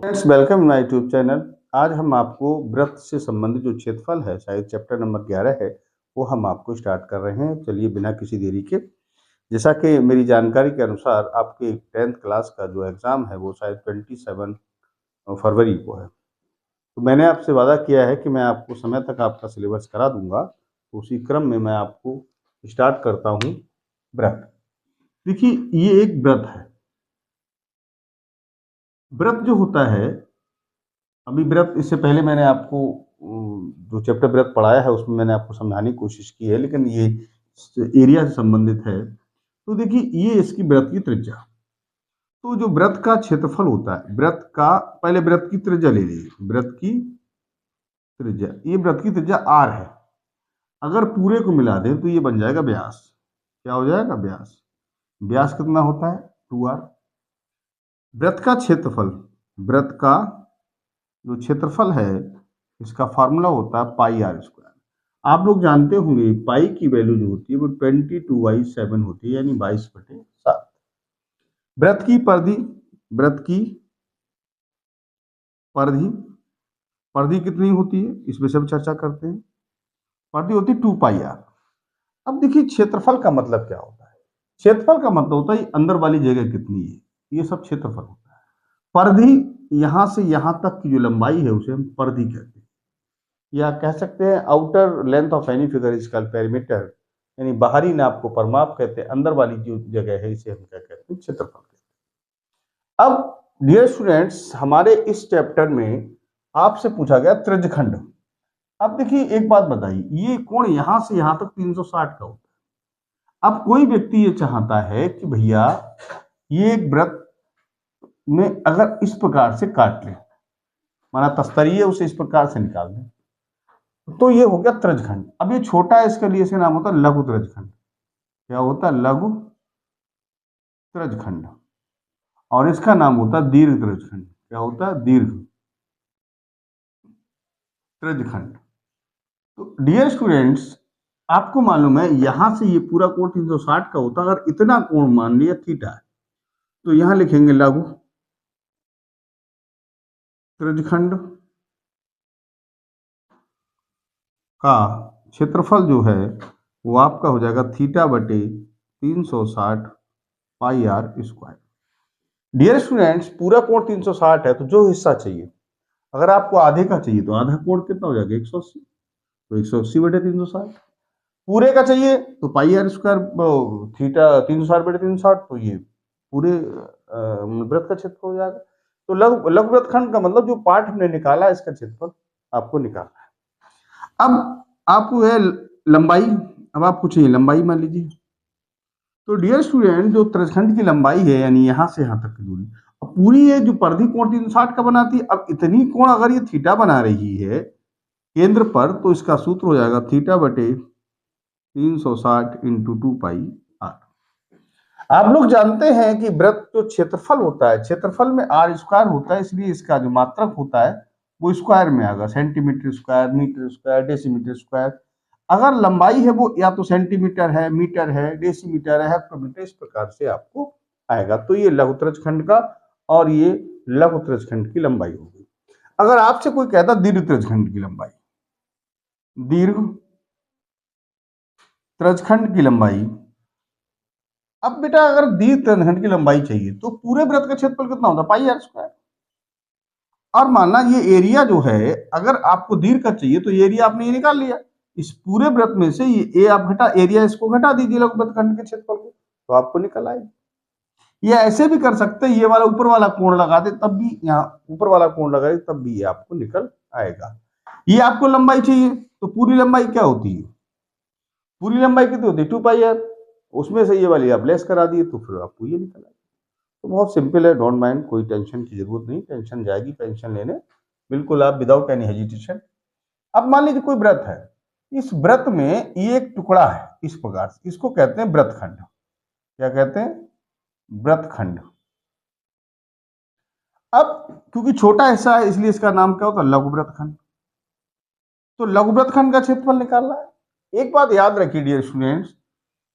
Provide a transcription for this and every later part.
Friends, welcome my YouTube channel. आज हम आपको वृत्त से संबंधित जो क्षेत्रफल है, शायद चैप्टर नंबर 11 है, वो हम आपको स्टार्ट कर रहे हैं। चलिए बिना किसी देरी के, जैसा कि मेरी जानकारी के अनुसार आपके 10th क्लास का जो एग्ज़ाम है वो शायद 27 फरवरी को है। तो मैंने आपसे वादा किया है कि मैं आपको समय तक आपका सिलेबस करा दूंगा। तो उसी क्रम में मैं आपको स्टार्ट करता हूँ वृत्त। देखिए, ये एक वृत्त है। वृत्त जो होता है, अभी व्रत इससे पहले मैंने आपको जो चैप्टर व्रत पढ़ाया है उसमें मैंने आपको समझाने की कोशिश की है, लेकिन ये एरिया से संबंधित है। तो देखिए, ये इसकी व्रत की त्रिज्या। तो जो व्रत का क्षेत्रफल होता है, व्रत का पहले व्रत की त्रिज्या ले लीजिए। व्रत की त्रिज्या, ये व्रत की त्रिज्या आर है। अगर पूरे को मिला दें तो ये बन जाएगा व्यास। क्या हो जाएगा? व्यास। व्यास कितना होता है? 2r। व्रत का क्षेत्रफल, व्रत का जो क्षेत्रफल है, इसका फार्मूला होता है पाई आर स्क्वायर। आप लोग जानते होंगे पाई की वैल्यू जो होती है वो 22/7 होती है, यानी 22/7। वृत्त की परिधि, वृत्त की परिधि, परिधि कितनी होती है इस विषय में चर्चा करते हैं। परिधि होती है 2πr। अब देखिए, क्षेत्रफल का मतलब क्या होता है? क्षेत्रफल का मतलब होता है अंदर वाली जगह कितनी है, ये सब क्षेत्रफल होता है। परिधि, यहां से यहां तक की जो लंबाई है उसे हम परिधि कहते हैं, या कह सकते हैं outer length of any figure is called perimeter, यानी बाहरी नाप को परिमाप कहते हैं। अंदर वाली जो जगह है इसे हम क्या कहते हैं? क्षेत्रफल कहते हैं। अब डियर स्टूडेंट्स, हमारे इस चैप्टर में आपसे पूछा गया त्रिज्यखंड। अब देखिए, एक बात बताइए, ये कोण यहां से यहां तक 360 का होता है। अब कोई व्यक्ति ये चाहता है कि भैया ये एक वृत्त में अगर इस प्रकार से काट ले, माना तस्तरीय उसे इस प्रकार से निकाल दें, तो ये हो गया त्रिज्यखंड। अब ये छोटा है, इसके लिए इसका नाम होता है लघु त्रिज्यखंड। क्या होता है? लघु त्रिज्यखंड। और इसका नाम होता है दीर्घ त्रिज्यखंड। क्या होता है? दीर्घ त्रिज्यखंड। तो डियर स्टूडेंट्स, आपको मालूम है यहां से ये पूरा कोण 360 का होता है। अगर इतना कोण मान लिया थीटा है, तो यहां लिखेंगे लघु त्रिज्यखंड का क्षेत्रफल जो है वो आपका हो जाएगा θ/360πr²। डियर स्टूडेंट्स, पूरा कोण 360 है, तो जो हिस्सा चाहिए, अगर आपको आधे का चाहिए तो आधा कोण कितना हो जाएगा? 180। तो 180/360। पूरे का चाहिए तो πr², थीटा 360/360, तो ये पूरे वृत्त का क्षेत्रफल हो जाएगा। तो लघु लघु वृत्तखंड का मतलब जो पार्ट हमने निकाला, इसका क्षेत्रफल आपको निकालना है। अब आपको है लंबाई। अब आपको चाहिए लंबाई, मान लीजिए। तो डियर स्टूडेंट, जो त्रिज्यखंड की लंबाई है, यानी यहां से यहां तक की दूरी, अब पूरी ये जो परिधि कोण 360 का बनाती है, अब इतनी कोण अगर ये थीटा बना रही है केंद्र पर, तो इसका सूत्र हो जाएगा θ/360 × 2πr। आप लोग जानते हैं कि वृत्त जो क्षेत्रफल होता है, क्षेत्रफल में r² होता है, इसलिए इसका जो मात्रक होता है वो स्क्वायर में आएगा। Centimetre square, metre square, decimetre square. अगर लंबाई है वो या तो सेंटीमीटर है, मीटर है, डेसीमीटर है, हेक्टोमीटर, इस प्रकार से आपको आएगा। तो ये लघु त्रिज्यखंड का और ये लघु त्रिज्यखंड की लंबाई होगी। अगर आपसे कोई कहता दीर्घ त्रिज्यखंड की लंबाई, दीर्घ त्रिज्यखंड की लंबाई, अब बेटा अगर दीर्घ त्रिज्यखंड की लंबाई चाहिए तो पूरे वृत्त का क्षेत्रफल कितना होता है? πr²। और मानना ये एरिया जो है, अगर आपको दीर्घ का चाहिए तो ये एरिया आपने ये निकाल लिया। इस पूरे वृत्त में से ये आप घटा, एरिया इसको घटा दीजिए लघु वृत्तखंड के क्षेत्रफल को, तो आपको निकल आएगी। ये ऐसे भी कर सकते हैं, ये वाला ऊपर वाला कोण लगा दे तब भी, यहाँ ऊपर वाला कोण लगा दे तब भी ये आपको निकल आएगा। ये आपको लंबाई चाहिए, तो पूरी लंबाई क्या होती है? पूरी लंबाई कितनी होती है? 2πr। उसमें से ये वाली आप लेस करा दिए तो फिर आपको ये निकल आएगा। तो बहुत सिंपल है, डोंट माइंड, कोई टेंशन की जरूरत नहीं। टेंशन जाएगी पेंशन लेने, बिल्कुल आप विदाउट एनी हेजिटेशन। अब मान लीजिए कोई व्रत है, इस व्रत में ये एक टुकड़ा है इस प्रकार से, इसको कहते हैं व्रतखंड। क्या कहते हैं? व्रतखंड। अब क्योंकि छोटा हिस्सा है इसलिए इसका नाम क्या होता है? लघु व्रतखंड। तो लघु व्रतखंड का क्षेत्रफल निकालना है। एक बात याद रखिए डियर स्टूडेंट्स,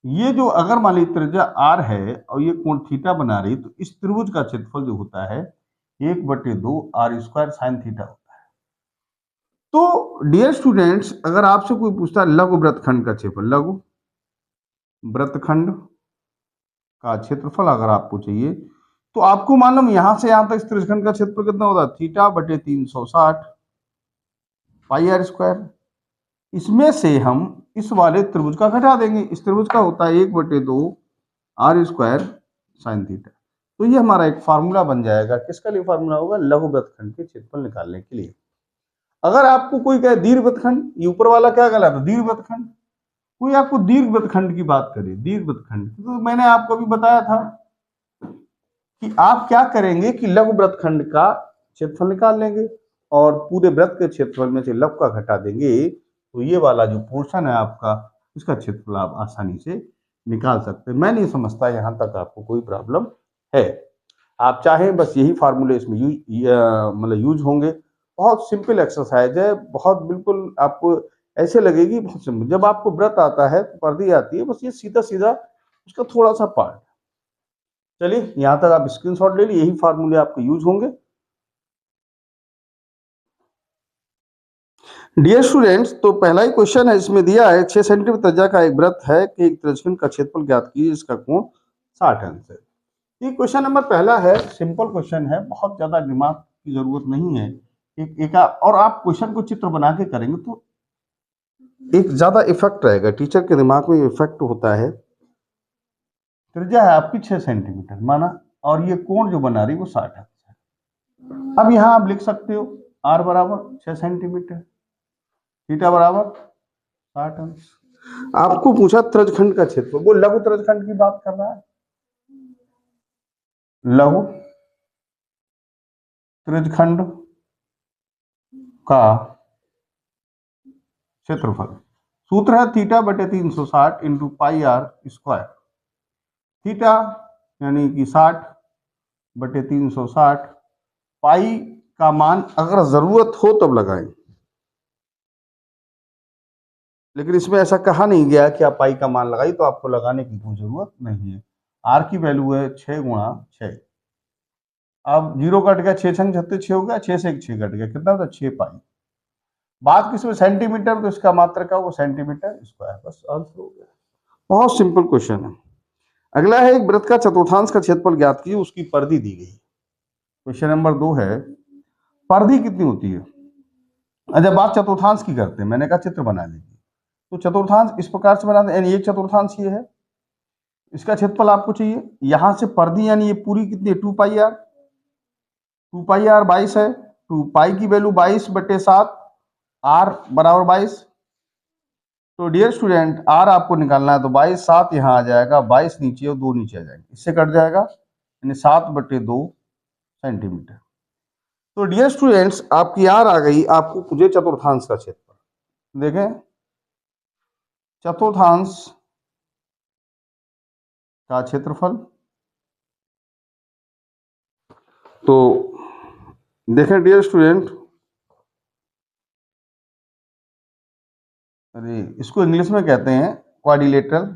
ये जो अगर मान लीजिए त्रिज्या r है और ये कोण थीटा बना रही, तो इस त्रिभुज का क्षेत्रफल जो होता है 1/2 r² साइन थीटा होता है। तो डियर स्टूडेंट्स, अगर आपसे कोई पूछता है लघु वृत्तखंड का क्षेत्रफल, लघु वृत्तखंड का क्षेत्रफल अगर आपको चाहिए, तो आपको मालूम यहां से यहां तक इस त्रिभुजखंड का क्षेत्रफल कितना होता है, θ/360 πr²। इसमें से हम इस वाले त्रिभुज का घटा देंगे। इस त्रिभुज का होता है 1/2 r² साइन थीटा। तो ये हमारा एक फार्मूला बन जाएगा। किसका लिए फार्मूला होगा, लघु वृत्तखंड के क्षेत्रफल निकालने के लिए। अगर आपको कोई कहे दीर्घ वृत्तखंड, ये ऊपर वाला क्या कहलाता है, दीर्घ वृत्तखंड। कोई आपको दीर्घ वृत्तखंड की बात करे, दीर्घ वृत्तखंड, तो मैंने आपको अभी बताया था कि आप क्या करेंगे कि लघु वृत्तखंड का क्षेत्रफल निकाल लेंगे और पूरे वृत्त के क्षेत्रफल में से लघु का घटा देंगे, तो ये वाला जो पोर्शन है आपका, इसका क्षेत्रफल आप आसानी से निकाल सकते हैं। मैं नहीं समझता यहाँ तक आपको कोई प्रॉब्लम है। आप चाहें बस यही फार्मूले इसमें मतलब यूज होंगे। बहुत सिंपल एक्सरसाइज है, बहुत बिल्कुल आपको ऐसे लगेगी बहुत सिंपल। जब आपको व्रत आता है तो पर्दी आती है, बस ये सीधा सीधा उसका थोड़ा सा पार्ट। चलिए यहां तक आप स्क्रीनशॉट ले लीजिए, यही फार्मूले आपके यूज होंगे। डियर स्टूडेंट्स, तो पहला ही क्वेश्चन है, इसमें दिया है 6 सेंटीमीटर त्रिज्या का एक वृत्त है कि एक त्रिज्यखंड का क्षेत्रफल ज्ञात कीजिए, इसका कोण 60 अंश है। ये क्वेश्चन नंबर पहला है, सिंपल क्वेश्चन है, बहुत ज्यादा दिमाग की जरूरत नहीं है। एक और आप क्वेश्चन को चित्र बना के करेंगे तो एक ज्यादा इफेक्ट रहेगा, टीचर के दिमाग में इफेक्ट होता है। त्रिज्या है आपकी 6 सेंटीमीटर माना, और ये कोण जो बना रही है वो 60 अंश है। अब यहां आप लिख सकते हो r बराबर 6 सेंटीमीटर, थीटा बराबर 60 अंश। आपको पूछा त्रिज्यखंड का क्षेत्रफल, वो लघु त्रिज्यखंड की बात कर रहा है, लघु त्रिज्यखंड का क्षेत्रफल। सूत्र है θ/360 इंटू πr²। थीटा यानी कि 60/360, पाई का मान अगर जरूरत हो तब लगाएं, लेकिन इसमें ऐसा कहा नहीं गया कि आप पाई का मान लगाइए, तो आपको लगाने की कोई जरूरत नहीं है। आर की वैल्यू है 6 × 6। अब 0 कट गया, 6 छंग 36, 6 हो गया, 6 से एक 6 कट गया, कितना होता है 6 पाई। बात किसमें सेंटीमीटर, तो इसका मात्रा क्या होगा, सेंटीमीटर स्क्वायर। बस आंसर हो गया। बहुत सिंपल क्वेश्चन है। अगला है, एक वृत्त का चतुर्थांश का क्षेत्रफल ज्ञात कीजिए, उसकी परिधि दी गई। क्वेश्चन नंबर 2 है, परिधि कितनी होती है। अच्छा, बात चतुर्थांश की करते हैं, मैंने कहा चित्र बना लीजिए। तो चतुर्थांश इस प्रकार से बनाते हैं, यानी एक चतुर्थांश ये है, इसका क्षेत्रफल आपको चाहिए। यहां से परिधि यानी ये पूरी कितनी है, 2πr, 2πr 22 है। 2 पाई की वैल्यू 22/7, r बराबर 22। तो डियर स्टूडेंट, r आपको निकालना है, तो 22, 7 यहाँ आ जाएगा, 22 नीचे और 2 नीचे आ जाएंगे, इससे कट जाएगा, यानी 7/2 सेंटीमीटर। तो डियर स्टूडेंट्स, आपकी r आ गई, आपको पूछे चतुर्थांश का क्षेत्रफल। देखें चतुर्थांश का क्षेत्रफल, तो देखें डियर स्टूडेंट, अरे इसको इंग्लिश में कहते हैं क्वाड्रिलेटरल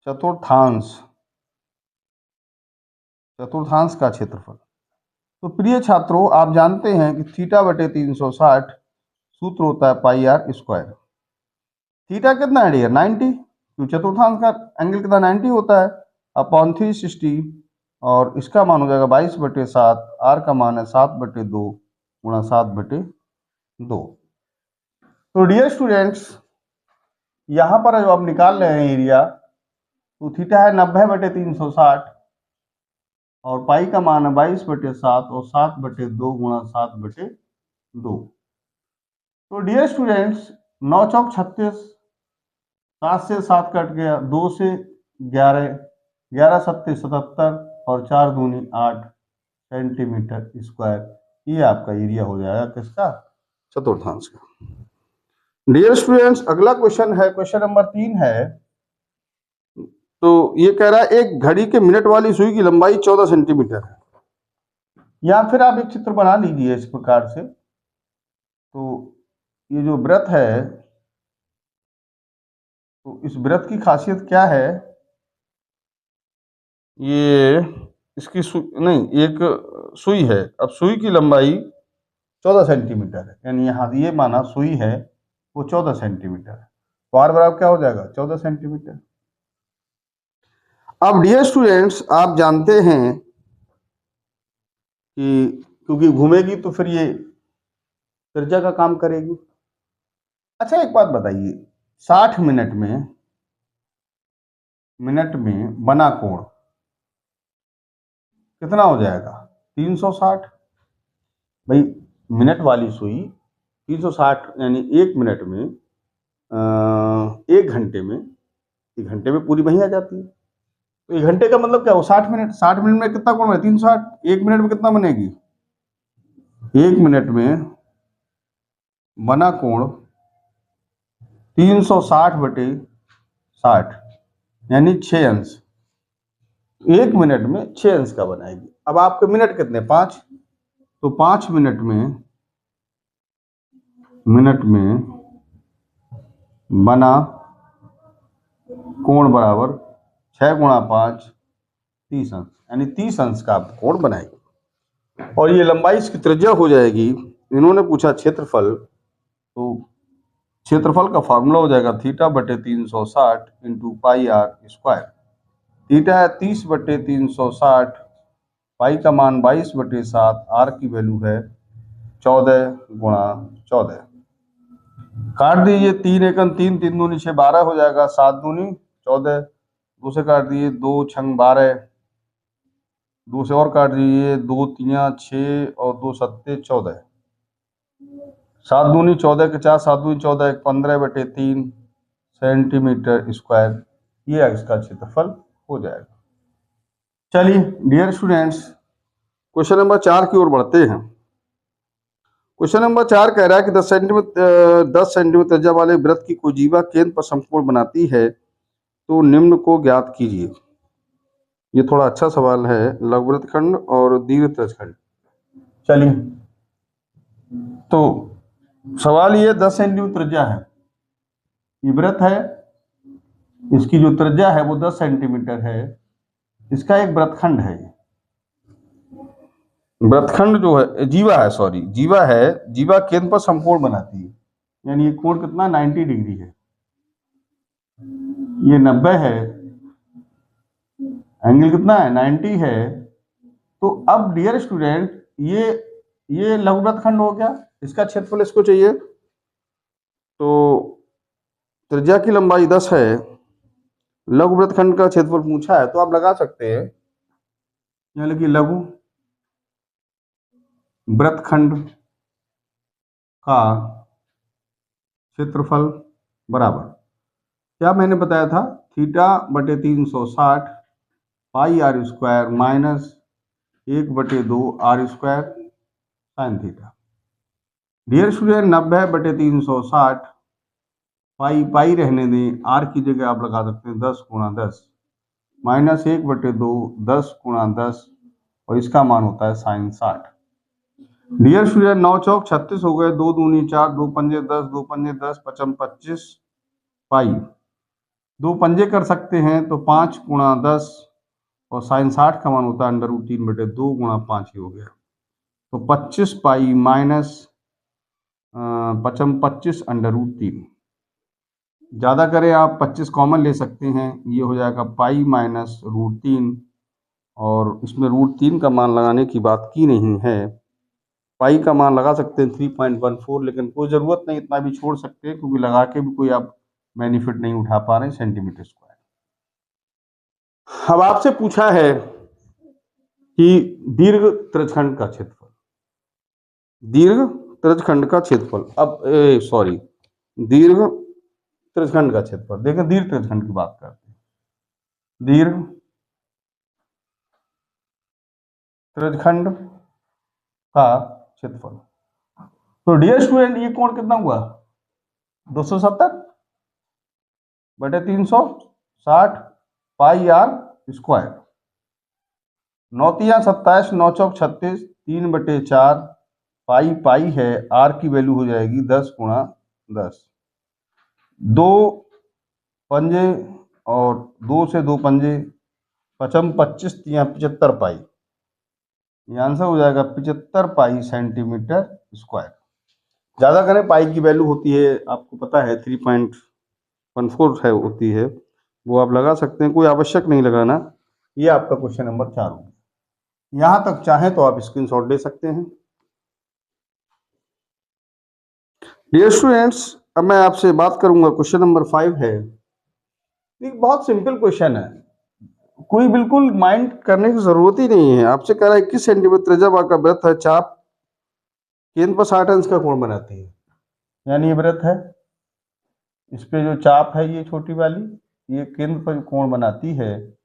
चतुर्थांश, चतुर्थांश का क्षेत्रफल। तो प्रिय छात्रों, आप जानते हैं कि θ/360 सूत्र होता है πr²। थीटा कितना है डियर, 90, क्योंकि चतुर्थांश का एंगल कितना 90 होता है, अपॉन 360, और इसका मान हो जाएगा 22/7, r का मान है 7/2 × 7/2। तो डियर स्टूडेंट्स, यहां पर जो आप निकाल रहे हैं एरिया, तो थीटा है 90/360 और पाई का मान है 22/7 और 7/2 × 7/2। तो डियर स्टूडेंट्स, 9 चौक 36, 7 से 7 कट गया, 2 से 11, 11 सत्ते 77 और 4 दूनी 8 सेंटीमीटर स्क्वायर। ये आपका एरिया हो जाएगा किसका, चतुर्थांश का। डियर स्टूडेंट्स, अगला क्वेश्चन है, क्वेश्चन नंबर 3 है। तो ये कह रहा है, एक घड़ी के मिनट वाली सुई की लंबाई 14 सेंटीमीटर है। या फिर आप एक चित्र बना लीजिए इस प्रकार से। तो ये जो वृत्त है, तो इस वृत्त की खासियत क्या है, ये इसकी नहीं, एक सुई है, अब सुई की लंबाई 14 सेंटीमीटर है, यानी यहाँ ये माना सुई है वो 14 सेंटीमीटर है, तो आर बराबर क्या हो जाएगा 14 सेंटीमीटर। अब डियर स्टूडेंट्स, आप जानते हैं कि क्योंकि घूमेगी तो फिर ये त्रिज्या का काम करेगी। अच्छा एक बात बताइए, 60 मिनट में बना कोण कितना हो जाएगा 360। भाई मिनट वाली सुई 360 यानी 1 मिनट में, 1 घंटे में पूरी वहीं आ जाती है। तो 1 घंटे का मतलब क्या हो 60 मिनट, 60 मिनट में कितना कोण है 360, 1 मिनट में कितना बनेगी, 1 मिनट में बना कोण 360/60 यानी 6 अंश, 1 मिनट में 6 अंश का बनाएगी। अब आपके मिनट कितने 5, तो 5 मिनट में बना कोण बराबर 6 गुणा 5 30 अंश, यानी 30 अंश का आप कोण बनाएगी। और ये लंबाई इसकी त्रिज्या हो जाएगी, इन्होंने पूछा क्षेत्रफल, तो क्षेत्रफल का फार्मूला हो जाएगा θ/360 into pi are square. Theta है 30/360, पाई का मान 22/7, आर की वैल्यू है 14 गुणा 14। काट दीजिए, 3 एकम 3, 3 दूनी 6, 12 हो जाएगा, 7 दूनी 14, 2 से काट दिए, 2 छंग 12, 2 से और काट दीजिए, 2 तियां 6 और 2 सत्ते 14, 7 दूनी 14 के 4, 7 दूनी 14, 15/3 सेंटीमीटर स्क्वायर, ये इसका क्षेत्रफल हो जाएगा। चलिए डियर स्टूडेंट्स, क्वेश्चन नंबर 4 की ओर बढ़ते हैं। क्वेश्चन नंबर 4 कह रहा है कि 10 सेंटीमीटर त्रिज्या वाले वृत्त की कोई जीवा केंद्र पर समकोण बनाती है तो निम्न को ज्ञात कीजिए। ये थोड़ा अच्छा सवाल है, लघुवृत्त खंड और दीर्घवृत्त खंड। चलिए, तो सवाल ये 10 सेंटीमीटर त्रिज्या है, ये वृत्त है, इसकी जो त्रिज्या है वो 10 सेंटीमीटर है, इसका एक वृत्तखंड है, वृत्तखंड जो है जीवा है, सॉरी जीवा है, जीवा केंद्र पर समकोण बनाती है, यानी ये कोण कितना 90 डिग्री है, ये 90 है, एंगल कितना है 90 है। तो अब डियर स्टूडेंट, ये लघुवृत्त खंड हो गया, इसका क्षेत्रफल इसको चाहिए, तो त्रिज्या की लंबाई 10 है, लघुवृत्त खंड का क्षेत्रफल पूछा है, तो आप लगा सकते हैं, यानी कि लघु वृत्तखंड का क्षेत्रफल बराबर क्या मैंने बताया था, θ/360 pi are square minus 1/2 R square sine theta. Dear student 90/360, pi रहने दें, आर की जगह आप लगा सकते हैं 10 गुणा 10 माइनस 1/2 10 गुणा 10, और इसका मान होता है साइन 60। डियर स्टूडेंट 9 चौक 36 हो गए, 2 दूनी 4, 2 पंजे 10, 2 पंजे 10, 55 25, पाई 2 पंजे कर सकते हैं तो 5 गुणा 10, और साइन 60 का मान होता है √3/2 गुणा 5 ही हो गया, तो 25 पाई माइनस 25 √3, ज़्यादा करें आप 25 कॉमन ले सकते हैं, ये हो जाएगा पाई माइनस √3, और इसमें √3 का मान लगाने की बात की नहीं है, पाई का मान लगा सकते हैं 3.14, लेकिन कोई ज़रूरत नहीं, इतना भी छोड़ सकते हैं क्योंकि लगा के भी कोई आप बेनिफिट नहीं उठा पा रहे हैं सेंटीमीटर स्क्वायर। अब आपसे पूछा है कि दीर्घ त्रिज्यखंड का क्षेत्रफल, दीर्घ त्रिज्यखंड का क्षेत्रफल, अब सॉरी दीर्घ त्रिज्यखंड का क्षेत्रफल, देखें दीर्घ त्रिज्यखंड की बात करते हैं, दीर्घ त्रिज्यखंड का क्षेत्रफल। तो डियर स्टूडेंट, ये कोण कितना हुआ 270/360 पाई आर स्क्वायर, 9 तियां 27, 9 चौक 36, 3/4, पाई है, आर की वैल्यू हो जाएगी 10 गुणा 10, 2 पंजे और 2 से 2 पंजे, 55 25 तियां 75 पाई, ये आंसर हो जाएगा 75 पाई सेंटीमीटर स्क्वायर। ज़्यादा करें पाई की वैल्यू होती है, आपको पता है 3.14 है होती है, वो आप लगा सकते हैं, कोई आवश्यक नहीं लगाना। ये आपका क्वेश्चन नंबर 4 हो गया। यहाँ तक चाहें तो आप स्क्रीनशॉट ले सकते हैं। डियर स्टूडेंट्स, अब मैं आपसे बात करूंगा, क्वेश्चन नंबर 5 है। एक बहुत सिंपल क्वेश्चन है, कोई बिल्कुल माइंड करने की जरूरत ही नहीं है। आपसे कह रहा है 21 सेंटीमीटर त्रिज्या का वृत्त है, चाप केंद्र पर 60 अंश का कोण बनाती है। यानी ये वृत्त है, इस पे जो चाप है ये छोटी वाली, ये केंद्र पर कोण बनाती है,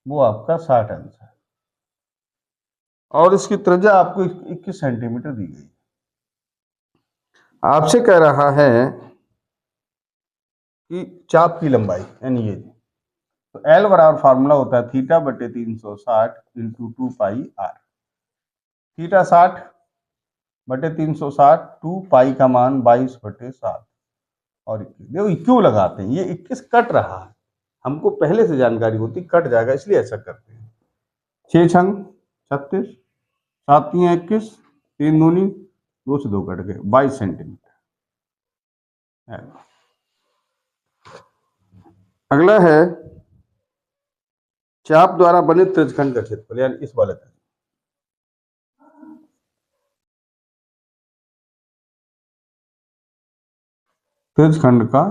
वो आपका 60 अंश है, और इसकी त्रिज्या आपको 21 सेंटीमीटर दी गई। आपसे कह रहा है कि चाप की लंबाई, यानी ये, तो एल बराबर फार्मूला होता है थीटा बटे 360 इंटू 2 पाई आर। थीटा 60 बटे 360, 2 पाई का मान 22 बटे 7 और 21। देखो क्यों लगाते हैं, ये 21 कट रहा है, हमको पहले से जानकारी होती कट जाएगा, इसलिए ऐसा करते हैं। 6 छंग 36, 7 3 21, 3 दूनी 2 से 2 कट गए, 22 सेंटीमीटर। अगला है चाप द्वारा बने त्रिज्यखंड का क्षेत्रफल, यानी इस वाले का। त्रिज्यखंड का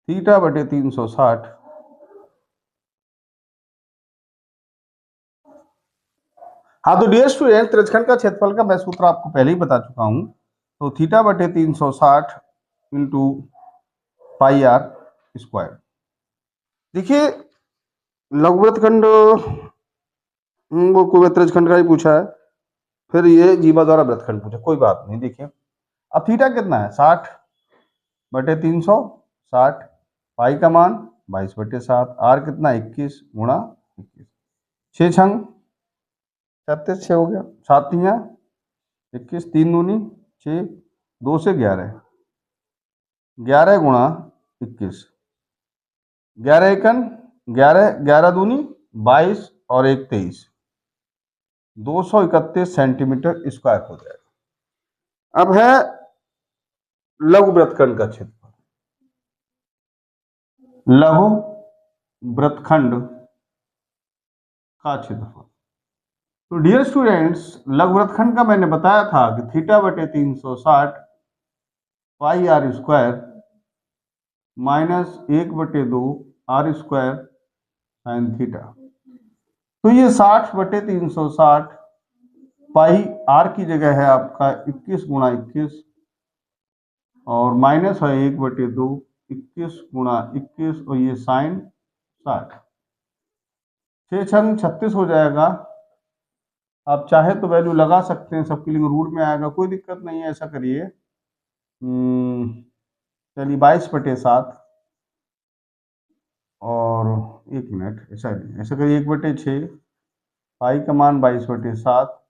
थीटा बटे 360 हाँ, तो डियर स्टूडेंट, त्रिज्यखंड का क्षेत्रफल का मैं सूत्र आपको पहले ही बता चुका हूं। तो थीटा बटे 360 इंटू पाई आर स्क्वायर। देखिए लघुवृत्तखंड, वो कोई त्रिज्यखंड का ही पूछा है, फिर ये जीवा द्वारा वृत्तखंड पूछा, कोई बात नहीं। देखिए अब थीटा कितना है, 60 बटे 360, पाई का मान 22 बटे 7, आर कितना 21 गुणा 21, 6 छंग 36, 6 हो गया, 7 तियां 21, 3 दूनी 6, 2 से 11, 11 गुणा 21, 11 एकन 11, 11 दूनी 22 और 1 23, 231 सेंटीमीटर स्क्वायर हो जाएगा। अब है लघु वृत्तखंड का क्षेत्रफल। लघु वृत्तखंड का क्षेत्रफल, तो डियर स्टूडेंट्स, लघु वृत्तखंड का मैंने बताया था कि थीटा बटे 360 pi are square minus 1/2 R square sine theta. तो ये 60 बटे 360, पाई आर की जगह है आपका 21 गुणा 21, और माइनस है 1/2, 21 गुणा 21, और ये साइन 60, 6 छंग 36 हो जाएगा। आप चाहे तो वैल्यू लगा सकते हैं, सबके लिए रूट में आएगा, कोई दिक्कत नहीं है, ऐसा करिए। चलिए 22/7, और 1 मिनट, ऐसा नहीं, ऐसा करिए 1/6, पाई का मान 22/7,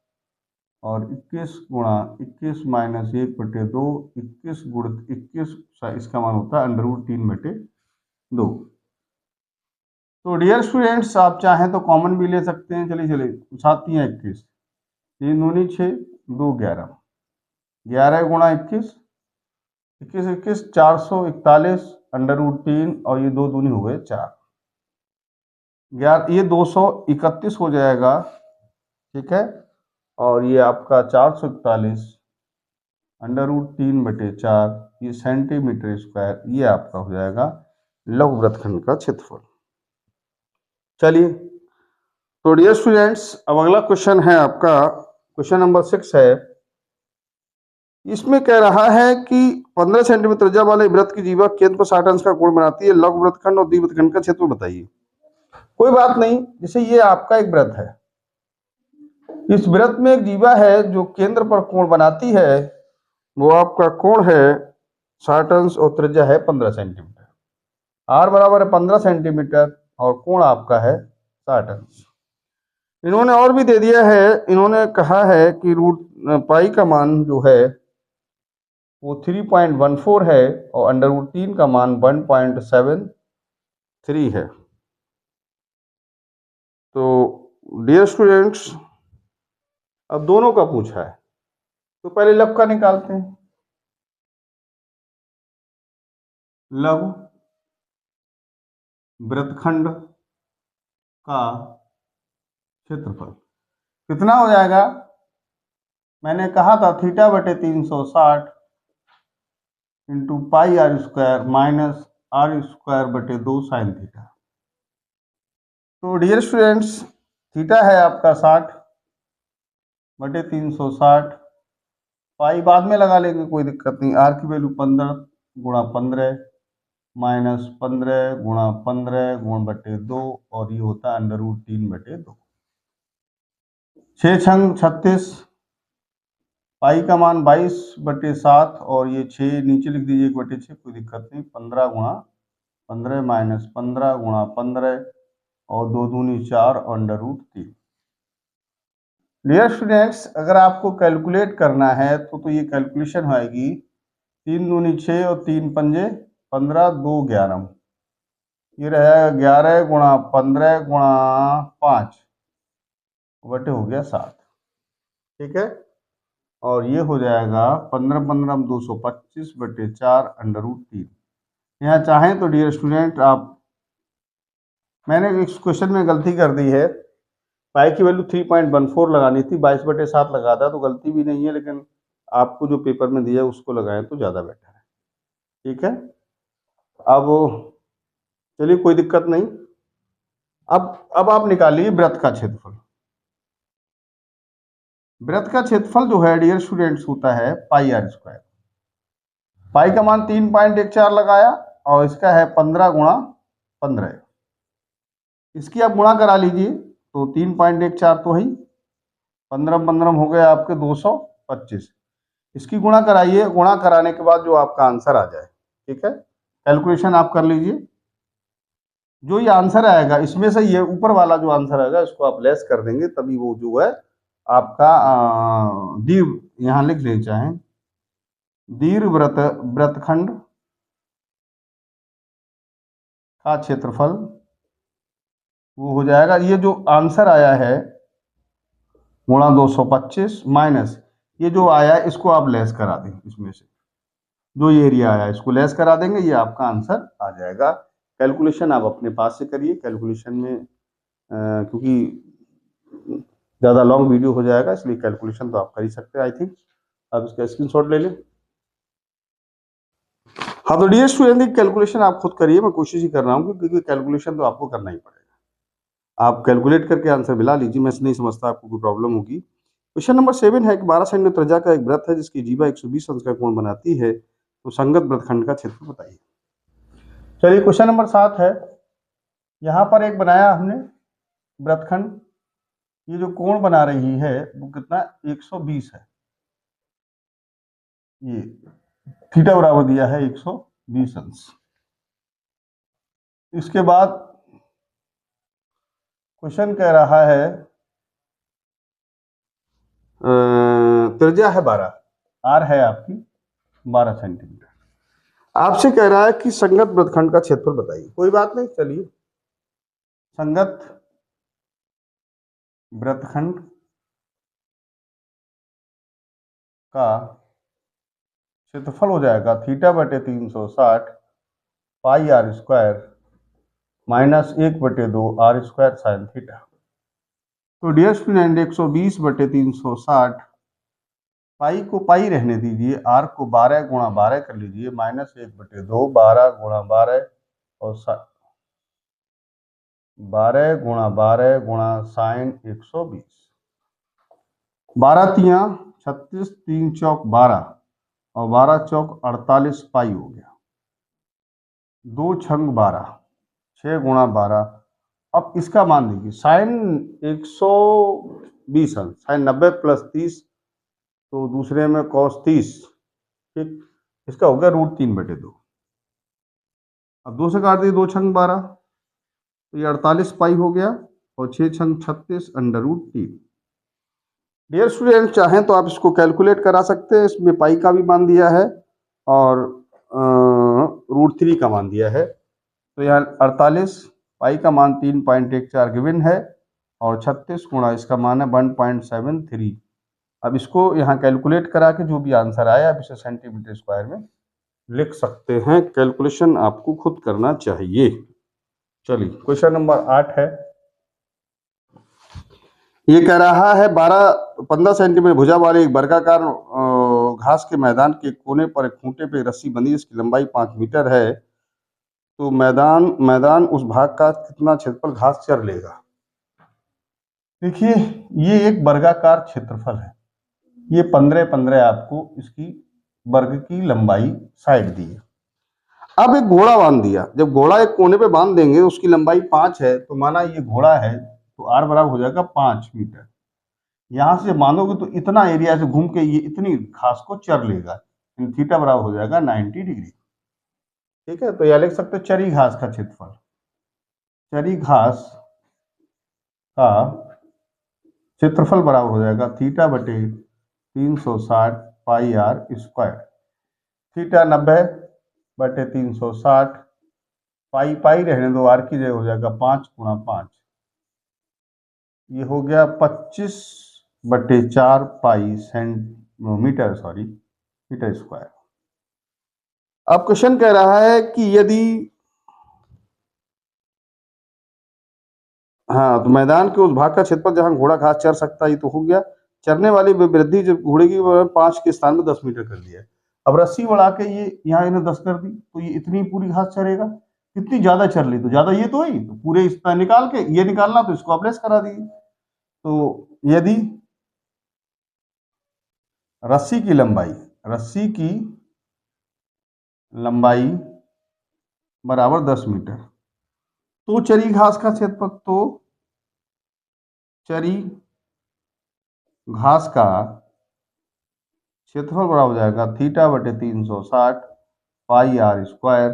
और 21 गुणा 21 माइनस 1/2, 21 गुण 21, इसका मान होता है √3/2। तो डियर स्टूडेंट्स, आप चाहें तो कॉमन भी ले सकते हैं। चलिए चलिए, 7 3 21, 3 दूनी 6, 2 11, 11 गुणा 21, 21 21, 441 √3, और ये 2 दूनी हो गए 4, ये 231 हो जाएगा, ठीक है। और ये आपका 441 √3/4, ये सेंटीमीटर स्क्वायर, ये आपका हो जाएगा लघु वृत्तखंड का क्षेत्रफल। चलिए, तो डियर स्टूडेंट्स, अब अगला क्वेश्चन है आपका, क्वेश्चन नंबर 6 है। इसमें कह रहा है कि 15 सेंटीमीटर त्रिज्या वाले वृत्त की जीवा केंद्र पर 60 अंश का कोण बनाती है, लघु वृत्तखंड और द्विवृत्तखंड का क्षेत्रफल बताइए। कोई बात नहीं, जैसे ये आपका एक वृत्त है, इस वृत्त में एक जीवा है जो केंद्र पर कोण बनाती है, वो आपका कोण है 60 अंश, और त्रिज्या है 15 सेंटीमीटर। आर बराबर है 15 सेंटीमीटर, और कोण आपका है 60 अंश। इन्होंने और भी दे दिया है, इन्होंने कहा है कि रूट पाई का मान जो है वो 3.14 है, और √3 का मान 1.73 है। तो डियर स्टूडेंट्स, अब दोनों का पूछा है तो पहले लघु का निकालते हैं। लघु वृत्तखंड का क्षेत्रफल कितना हो जाएगा? मैंने कहा था थीटा बटे 360 into pi are square minus are square बटे 2 साइन थीटा। तो डियर स्टूडेंट्स, थीटा है आपका 60 बटे 360, पाई बाद में लगा लेंगे, कोई दिक्कत नहीं। आर की वैल्यू 15 गुणा 15 माइनस 15 गुणा 15 गुण बटे 2, और ये होता है अंडर रूट 3 बटे 2। 6 छंग 36, पाई का मान 22 बटे 7, और ये 6 नीचे लिख दीजिए 1 बटे 6, कोई दिक्कत नहीं। 15 गुणा 15 माइनस 15 गुणा 15 और 2 दूनी 4 अंडर रूट 3। डियर स्टूडेंट्स, अगर आपको कैलकुलेट करना है तो ये कैलकुलेशन होगी 3 दूनी 6 और 3 पंजे 15, 2 11, ये रहेगा 11 गुणा 15 गुणा 5 बटे हो गया 7, ठीक है। और ये हो जाएगा 15 15 225 बटे 4 अंडर रूट 3। यहाँ चाहें तो डियर स्टूडेंट आप, मैंने इस क्वेश्चन में गलती कर दी है, पाई की वैल्यू 3.14 लगानी थी, 22 बटे 7 लगा था, तो गलती भी नहीं है, लेकिन आपको जो पेपर में दिया उसको लगाएं तो ज़्यादा बेटर है, ठीक है। अब चलिए कोई दिक्कत नहीं। अब आप निकालिए वृत्त का क्षेत्रफल। वृत्त का क्षेत्रफल जो है डियर स्टूडेंट्स होता है पाई आर स्क्वायर। पाई का मान 3.14 लगाया और इसका है 15 गुणा 15, इसकी आप गुणा करा लीजिए तो 3.14 तो ही 15 15 हो गए आपके 225, इसकी गुणा कराइए, गुणा कराने के बाद जो आपका आंसर आ जाए, ठीक है। कैलकुलेशन आप कर लीजिए, जो ये आंसर आएगा इसमें से ये ऊपर वाला जो आंसर आएगा इसको आप लेस कर देंगे, तभी वो जो है आपका दीर्घ, यहाँ लिख लेना चाहें दीर्घ वृत्तखंड का क्षेत्रफल, वो हो जाएगा, ये जो आंसर आया है गुणा 225 माइनस ये जो आया इसको आप लेस करा दें, इसमें से जो ये एरिया आया इसको लेस करा देंगे, ये आपका आंसर आ जाएगा। कैलकुलेशन आप अपने पास से करिए, कैलकुलेशन में क्योंकि ज़्यादा लॉन्ग वीडियो हो जाएगा, इसलिए कैलकुलेशन तो आप कर ही सकते हैं। आई थिंक आप इसका स्क्रीनशॉट ले लें। हाँ तो डियर स्टूडेंट, कैलकुलेशन आप खुद करिए, मैं कोशिश ही कर रहा हूँ क्योंकि कैलकुलेशन तो आपको करना ही पड़ेगा। आप कैलकुलेट करके आंसर मिला लीजिए, मैं नहीं समझता आपको कोई प्रॉब्लम होगी। क्वेश्चन नंबर 7 है कि 12 सेंटीमीटर त्रिज्या का एक वृत्त है जिसकी जीवा 120 अंश का कोण बनाती है, तो संगत वृत्तखंड का क्षेत्रफल बताइए। चलिए क्वेश्चन नंबर 7 है, यहाँ पर एक बनाया हमने वृत्तखंड, ये जो कोण बना रही है वो कितना 120 है, ये थीटा बराबर दिया है 120 अंश। इसके बाद क्वेश्चन कह रहा है त्रिज्या है 12, आर है आपकी 12 सेंटीमीटर, आपसे कह रहा है कि संगत वृत्तखंड का क्षेत्रफल बताइए। कोई बात नहीं, चलिए संगत वृत्तखंड का क्षेत्रफल हो जाएगा थीटा बटे 360 पाई आर स्क्वायर माइनस 1 बटे 2 आर स्क्वायर साइन थीटा। तो डियर स्टूडेंट 120 बटे 360, पाई को पाई रहने दीजिए, आर को 12 गुणा 12 कर लीजिए, माइनस 1 बटे 2 12 गुणा 12 और 12 गुणा 12 गुणा साइन 120, 12 तिया 36, 3 चौक 12 और 12 चौक 48 पाई हो गया, 2 छंग 12, 6 गुणा 12। अब इसका मान देखिए साइन 120 अंश, साइन 90 प्लस 30 तो दूसरे में कॉस 30, ठीक, इसका हो गया रूट 3 बटे 2। अब 2 से काट दिए, 2 छंग 12 तो ये 48 पाई हो गया और 6 छंग 36 अंडर रूट 3। डियर स्टूडेंट, चाहें तो आप इसको कैलकुलेट करा सकते हैं, इसमें पाई का भी मान दिया है और रूट 3 का मान दिया है। तो यहाँ 48 पाई का मान 3.14 गिवन है और 36 गुणा इसका मान है 1.73, अब इसको यहाँ कैलकुलेट करा के जो भी आंसर आया आप इसे सेंटीमीटर स्क्वायर में लिख सकते हैं। कैलकुलेशन आपको खुद करना चाहिए। चलिए क्वेश्चन नंबर 8 है। ये कह रहा है 15 सेंटीमीटर भुजा वाले एक वर्गाकार घास के मैदान के कोने पर एक खूंटे पे रस्सी बंधी जिसकी लंबाई 5 मीटर है, तो मैदान उस भाग का कितना क्षेत्रफल घास चर लेगा। देखिए ये एक वर्गाकार क्षेत्रफल है, ये 15 आपको इसकी वर्ग की लंबाई साइड दी है। अब एक घोड़ा बांध दिया, जब घोड़ा एक कोने पे बांध देंगे उसकी लंबाई 5 है, तो माना ये घोड़ा है तो आर बराबर हो जाएगा 5 मीटर। यहां से मानोगे तो इतना एरिया से घूम के ये इतनी घास को चर लेगा, थीटा बराबर हो जाएगा 90 डिग्री। ठीक है, तो यह लिख सकते चरी घास का क्षेत्रफल। चरी घास का क्षेत्रफल बराबर हो जाएगा थीटा बटे 360 पाई आर स्क्वायर। थीटा 90 बटे 360, पाई पाई रहने दो, आर की जगह हो जाएगा 5 गुणा 5, ये हो गया 25 बटे 4 पाई मीटर स्क्वायर। अब क्वेश्चन कह रहा है कि यदि हाँ तो मैदान के उस भाग का क्षेत्रफल जहां घोड़ा घास चर सकता है, तो हो गया चरने वाली वृद्धि जब घोड़े की 5 के स्थान में 10 मीटर कर दिया है। अब रस्सी बढ़ा के ये यहाँ इन्हें 10 कर दी, तो ये इतनी पूरी घास चरेगा। कितनी ज्यादा चर ली तो ज्यादा ये तो ही, तो पूरे इतना निकाल के ये निकालना तो इसको आप लेस करा दिए। तो यदि रस्सी की लंबाई बराबर 10 मीटर, तो चरी घास का क्षेत्रफल, तो चरी घास का क्षेत्रफल बराबर हो जाएगा थीटा बटे 360 पाई आर स्क्वायर,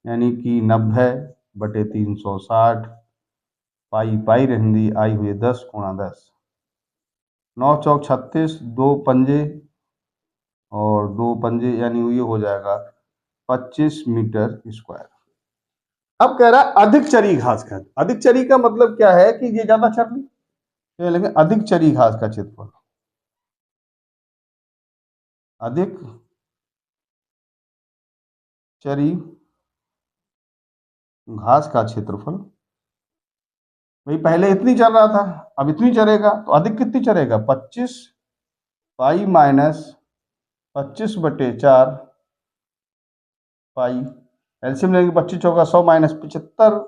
यानी कि 90 बटे 360, पाई पाई रहती आई हुई 10 गुणा 10, 9 चौक 36, 2 पंजे और 2 पंजे यानी ये हो जाएगा 25 मीटर स्क्वायर। अब कह रहा है अधिक चरी घास का, अधिक चरी का मतलब क्या है कि ये ज्यादा चर ली, तो लेकिन अधिक चरी घास का क्षेत्रफल, अधिक चरी घास का क्षेत्रफल, भाई पहले इतनी चल रहा था अब इतनी चरेगा, तो अधिक कितनी चरेगा 25 पाई माइनस 25 बटे 4 पाई, एलसीएम लेंगे 25 चौका 100 माइनस 75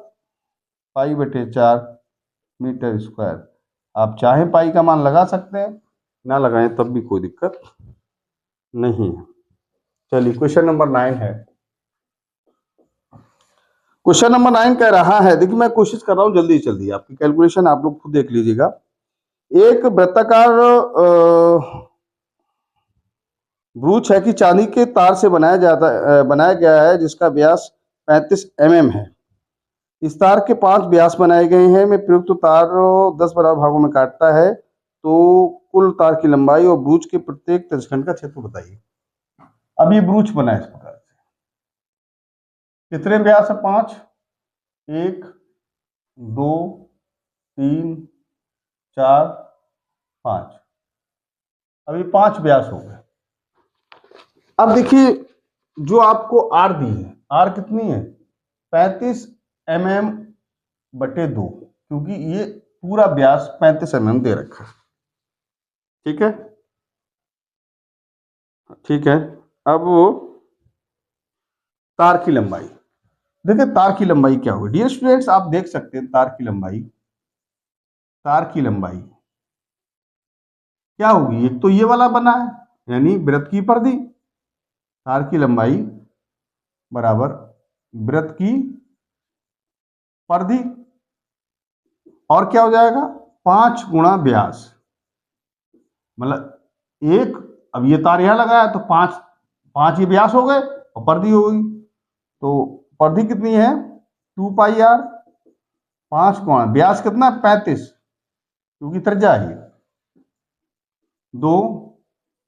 पाई बटे 4 मीटर स्क्वायर। आप चाहें पाई का मान लगा सकते हैं, ना लगाएं तब भी कोई दिक्कत नहीं है। चलिए क्वेश्चन नंबर 9 है। क्वेश्चन नंबर 9 कह रहा है, देखिए मैं कोशिश कर रहा हूं जल्दी आपकी कैलकुलेशन आप लोग खुद देख लीजिएगा। एक वृत्ताकार ब्रूच है कि चांदी के तार से बनाया गया है जिसका व्यास 35 mm है। इस तार के 5 व्यास बनाए गए हैं। मैं प्रयुक्त तार 10 बराबर भागों में काटता है, तो कुल तार की लंबाई और ब्रूच के प्रत्येक तर्जखंड का क्षेत्र बताइए। अब ये ब्रूच बना है इस प्रकार से, कितने व्यास है 5, 1 2 3 4 5, अब ये 5 व्यास हो गए। अब देखिए जो आपको आर दी है, आर कितनी है 35 mm बटे 2, क्योंकि ये पूरा व्यास 35 mm दे रखा है। ठीक है। अब तार की लंबाई, देखिए तार की लंबाई क्या होगी डियर स्टूडेंट्स, आप देख सकते हैं तार की लंबाई क्या होगी। एक तो ये वाला बना है यानी वृत्त की परिधि, तार की लंबाई बराबर वृत्त की परिधि, और क्या हो जाएगा 5 गुणा व्यास, मतलब एक, अब ये तार यहां लगाया तो 5 ये व्यास हो गए और परिधि हो गई, तो परिधि कितनी है 2 पाई आर, 5 गुणा व्यास कितना 35 क्योंकि त्रिज्या है 2,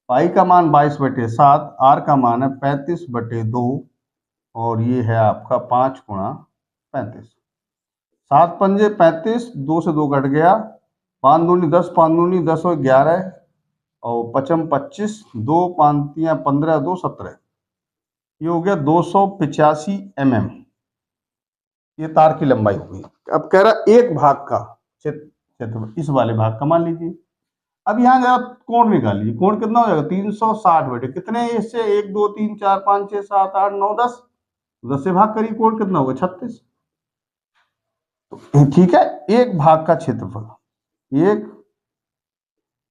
पाई का मान 22 बटे 7, आर का मान है 35 बटे 2, और ये है आपका 5 गुणा 35, 7 पंजे 35, 2 से 2 कट गया, 5 दूनी 10, 5 दूनी 10 और 11, और पचम 25, 2 5 15, 2 17, ये हो गया 285 mm, ये तार की लंबाई होगी। अब कह रहा एक भाग का क्षेत्र, इस वाले भाग का मान लीजिए। अब यहाँ जरा कोण निकाल लीजिए, कोण कितना हो जाएगा 360 बटे कितने, इससे 1 2 3 4 5 6 7 8 9 10, 10 से भाग करिए, कोण कितना होगा 36। ठीक है, एक भाग का क्षेत्रफल, एक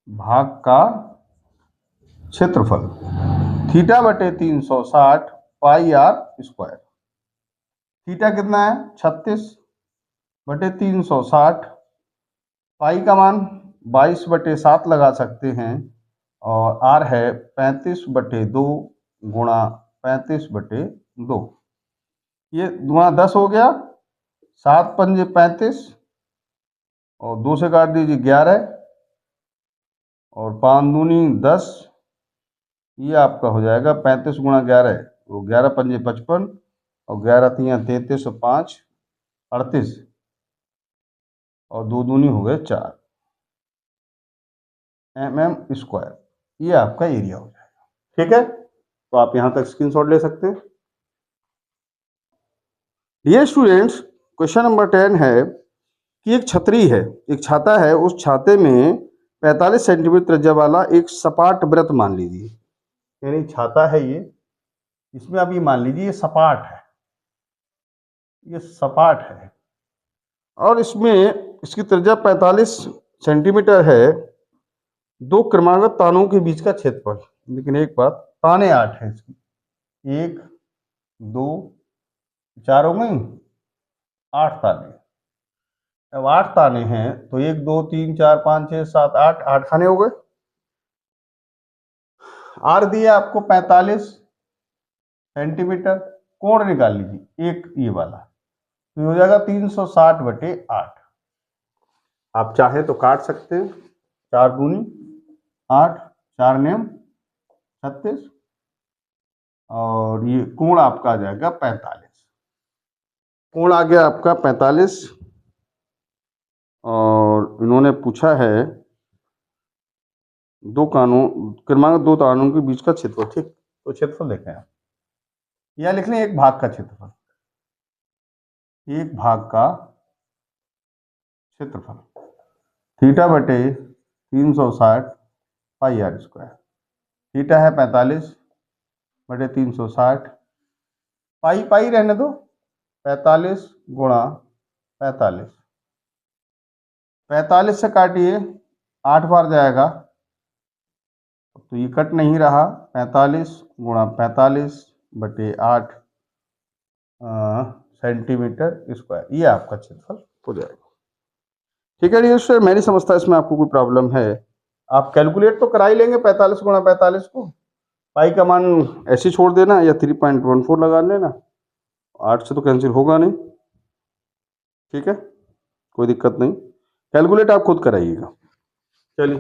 भाग का क्षेत्रफल थीटा बटे 360 पाई आर स्क्वायर। थीटा कितना है 36 बटे 360, पाई का मान 22 बटे 7 लगा सकते हैं, और आर है 35 बटे 2 गुणा 35 बटे 2, ये गुणा 10 हो गया, 7 पंजे 35, और 2 से काट दीजिए 11, और 5 दूनी 10, ये आपका हो जाएगा 35 गुणा 11, वो 11 पंजे 55, और 11 तियाँ 33 और 5 38, और 2 दूनी हो गए 4 mm स्क्वायर, ये आपका एरिया हो जाएगा। ठीक है, तो आप यहां तक स्क्रीनशॉट ले सकते हैं। ये स्टूडेंट्स क्वेश्चन नंबर 10 है कि एक छतरी है, एक छाता है, उस छाते में 45 सेंटीमीटर त्रिज्या वाला एक सपाट वृत्त मान लीजिए, यानी छाता है ये, इसमें अब ये मान लीजिए ये सपाट है, ये सपाट है, और इसमें इसकी त्रिज्या 45 सेंटीमीटर है। दो क्रमागत तानों के बीच का क्षेत्रफल, लेकिन एक बात, ताने 8 है इसकी, 1 2 4 हो गई, 8 ताने। अब 8 ताने हैं तो 1 2 3 4 5 6 7 8, 8 खाने हो गए। आर दिया आपको 45 सेंटीमीटर, कोण निकाल लीजिए एक ये वाला, तो हो जाएगा 360 बटे 8। आप चाहें तो काट सकते हैं, 4 दूनी 8, 4 नेम 36, और ये कोण आपका आ जाएगा 45, कोण आ गया आपका 45, और इन्होंने पूछा है दो क्रमांक दो तानों के बीच का क्षेत्रफल। ठीक, तो क्षेत्रफल देखें आप, या लिख लें एक भाग का क्षेत्रफल, एक भाग का क्षेत्रफल थीटा बटे 360 पाई आर स्क्वायर। थीटा है 45 बटे 360, पाई पाई रहने दो, 45 गुणा 45, 45 से काटिए 8 बार जाएगा, तो ये कट नहीं रहा, 45 गुणा 45 बटे 8 सेंटीमीटर स्क्वायर, ये आपका क्षेत्रफल हो जाएगा। ठीक है डियर स्टूडेंट, मैं नहीं समझता इसमें आपको कोई प्रॉब्लम है, आप कैलकुलेट तो करा ही लेंगे 45 गुणा 45 को, पाई का मान ऐसे छोड़ देना या 3.14 लगा लेना, 8 से तो कैंसिल होगा नहीं। ठीक है, कोई दिक्कत नहीं, कैलकुलेट आप खुद कराइएगा। चलिए,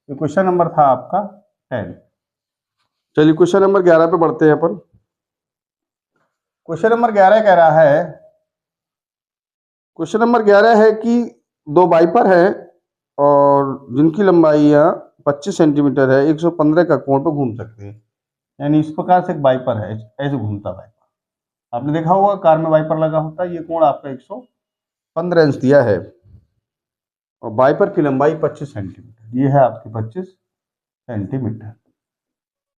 ये क्वेश्चन नंबर था आपका 10। चलिए क्वेश्चन नंबर 11 पे बढ़ते हैं अपन। क्वेश्चन नंबर 11 कह रहा है, क्वेश्चन नंबर 11 है कि दो वाइपर है और जिनकी लंबाई 25 सेंटीमीटर है, 115 का कोण पर घूम सकते हैं, यानी इस प्रकार से एक वाइपर है, ऐसे घूमता वाइपर, आपने देखा होगा कार में वाइपर लगा होता है, ये कोण आपका 115 इंच दिया है, और वाइपर की लंबाई 25 सेंटीमीटर, ये है आपकी 25 सेंटीमीटर,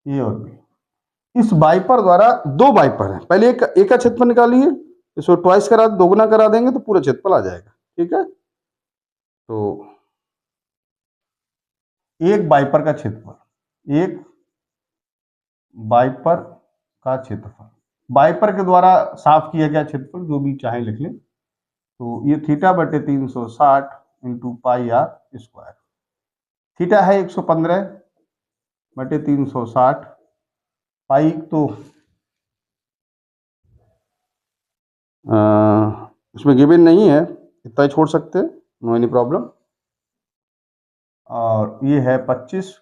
ये और भी। इस वाइपर द्वारा दो वाइपर है, पहले एक का क्षेत्रफल निकालिए, इसको ट्वाइस करा दोगुना करा देंगे तो पूरा क्षेत्रफल आ जाएगा। ठीक है, तो एक वाइपर का क्षेत्रफल, एक वाइपर का क्षेत्रफल, वाइपर के द्वारा साफ किया गया क्षेत्रफल, जो भी चाहे लिख लें, तो ये थीटा बटे 360 into pi are square. Theta है 115 बटे 360, पाई तो इसमें गिवन नहीं है, इतना ही छोड़ सकते हैं, नो एनी प्रॉब्लम। और ये है 25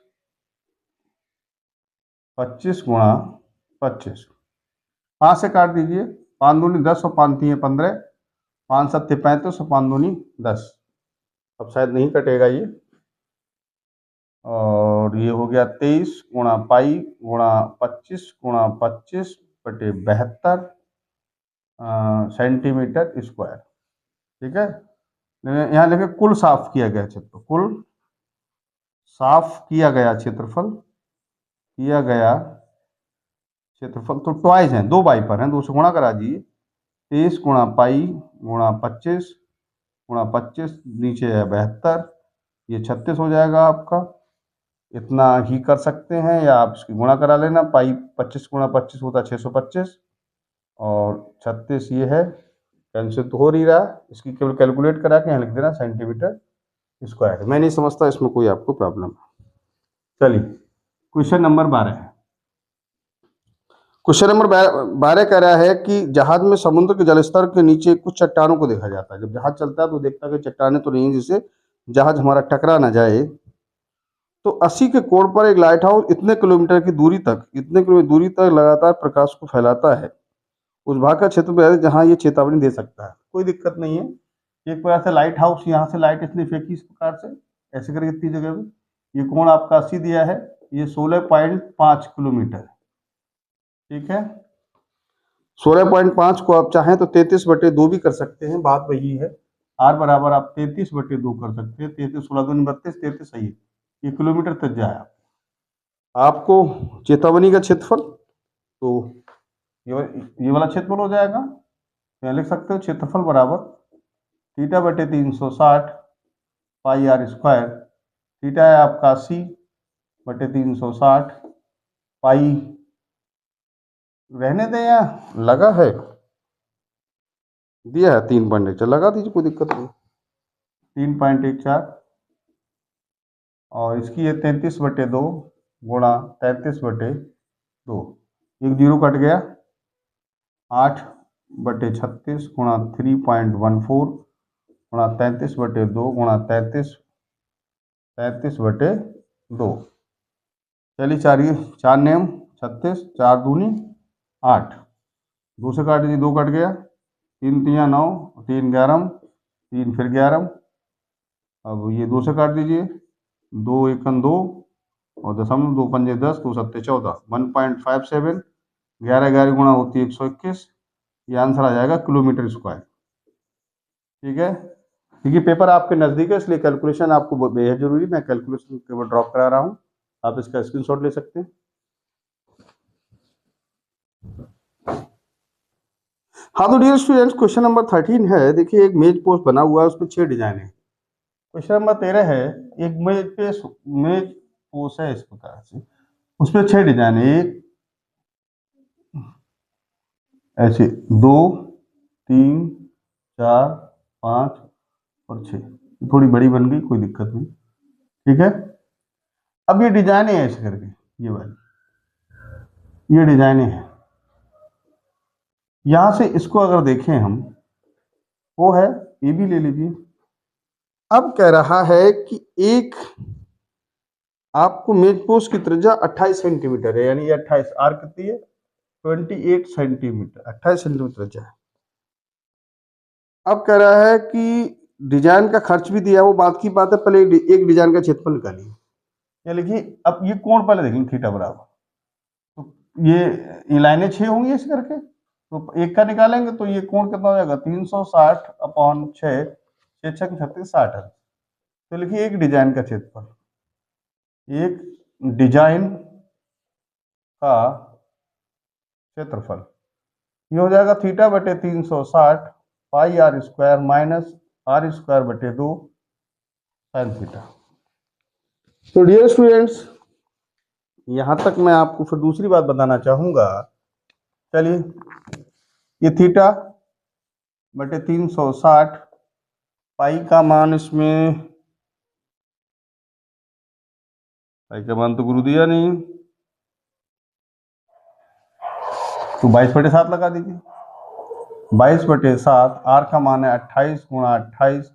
गुणा 25, 5 से काट दीजिए, 5 दूनी 10 और 5 3 15, 5 7 35 और 5 दूनी 10, अब शायद नहीं कटेगा ये, और ये हो गया 23 गुणा पाई गुणा 25 गुणा 25 बटे 72 सेंटीमीटर स्क्वायर। ठीक है, यहाँ लिखे कुल साफ किया गया क्षेत्र, कुल साफ किया गया क्षेत्रफल, किया गया क्षेत्रफल तो ट्वाइस है, 2 बाई पर है, 2 से गुणा करा दीजिए। 23 गुणा पाई गुणा 25 गुणा 25, नीचे है 72, ये 36 हो जाएगा आपका। इतना ही कर सकते हैं या आप इसकी गुणा करा लेना। पाई 25 गुणा 25 होता है 625 और 36 ये है, कैंसिल तो हो नहीं रहा, इसकी केवल कैलकुलेट करा के यहाँ लिख देना सेंटीमीटर स्क्वायर। मैं नहीं समझता इसमें कोई आपको प्रॉब्लम है। चलिए क्वेश्चन नंबर 12 है। क्वेश्चन नंबर 12 कह रहा है कि जहाज में समुद्र के जलस्तर के नीचे कुछ चट्टानों को देखा जाता है। जब जहाज चलता है तो देखता है कि चट्टानें तो नहीं, जिससे जहाज हमारा टकरा ना जाए। तो 80 के कोण पर एक लाइट हाउस इतने किलोमीटर की दूरी तक, इतने किलोमीटर दूरी तक लगातार प्रकाश को फैलाता है। उस भाग का क्षेत्र है जहां ये चेतावनी दे सकता है। कोई दिक्कत नहीं है, एक प्रकार से लाइट हाउस, यहाँ से लाइट इसने फेंकी इस प्रकार से, ऐसे करके इतनी जगह पे। ये कोण आपका 80 दिया है, ये 16.5 किलोमीटर। ठीक है, 16.5 को आप चाहें तो 33/2 भी कर सकते हैं, बात वही है। आर बराबर आप 33/2 कर सकते हैं। 33 16 दूनी 32, 33 सही है, ये किलोमीटर तक जाए आपको चेतावनी का क्षेत्रफल। तो ये वाला क्षेत्रफल हो जाएगा, तो लिख सकते हो क्षेत्रफल बराबर θ/360 पाई आर स्क्वायर। थीटा है आपका 80/360 पाई, रहने दें या लगा है, दिया है 3.14, लगा दीजिए, कोई दिक्कत नहीं। 3.14 और इसकी है 33/2 गुणा 33/2, एक जीरो कट गया, 8/36 गुणा 3.14 गुणा 33/2 गुणा 33/2। चलिए चार नियम 36, 4 दूनी 8, 2 से काट दीजिए, 2 कट गया, 3 3 9, 3 11, 3 फिर 11, अब ये 2 से काट दीजिए, 2 1 2 और 2 पंजे 10, 2 सत्ते 14, 1.57, 11 11 गुणा होती है 121, ये आंसर आ जाएगा किलोमीटर स्क्वायर। ठीक है, क्योंकि पेपर आपके नज़दीक है इसलिए कैलकुलेशन आपको बेहद जरूरी, मैं कैलकुलेशन केवल ड्रॉप करा रहा हूँ, आप इसका स्क्रीनशॉट ले सकते हैं। हाँ तो डियर स्टूडेंट्स, क्वेश्चन नंबर 13 है। देखिए एक मेज पोस्ट बना हुआ है, उसमें 6 डिजाइन है। क्वेश्चन नंबर 13 है, एक मेज पोस्ट है इस प्रकार से, उसमें 6 डिजाइन है, एक ऐसे 2 3 4 5 और 6, थोड़ी बड़ी बन गई, कोई दिक्कत नहीं। ठीक है, अब ये डिजाइन है ऐसे करके, ये वाली ये डिजाइन है। यहां से इसको अगर देखें हम, वो है, ये भी ले लीजिए। अब कह रहा है कि एक आपको मेज पोस्ट की त्रिज्या 28 सेंटीमीटर है, यानी ये 28, आर कितनी है 28 सेंटीमीटर, 28 सेंटीमीटर त्रिज्या है। अब कह रहा है कि डिजाइन का खर्च भी दिया, वो बात की बात है, पहले एक डिजाइन का क्षेत्रफल निकालिए। या लिखिए, अब ये कोण पहले देख लें, थीटा बराबर, तो ये लाइनें 6 होंगी ऐसे करके, तो एक का निकालेंगे तो ये कोण कितना हो जाएगा 360/6, 6 6 36 60 है। तो लिखिए एक डिजाइन का क्षेत्रफल, एक डिजाइन का क्षेत्रफल, ये हो जाएगा θ/360 pi are square minus are square बटे 2 साइन थीटा। तो डियर स्टूडेंट्स, यहां तक मैं आपको फिर दूसरी बात बताना चाहूंगा। चलिए, ये θ/360 पाई का मान, इसमें पाई का मान तो गुरु दिया नहीं, तो 22/7 लगा दीजिए। 22/7, आर का मान है 28 गुणा 28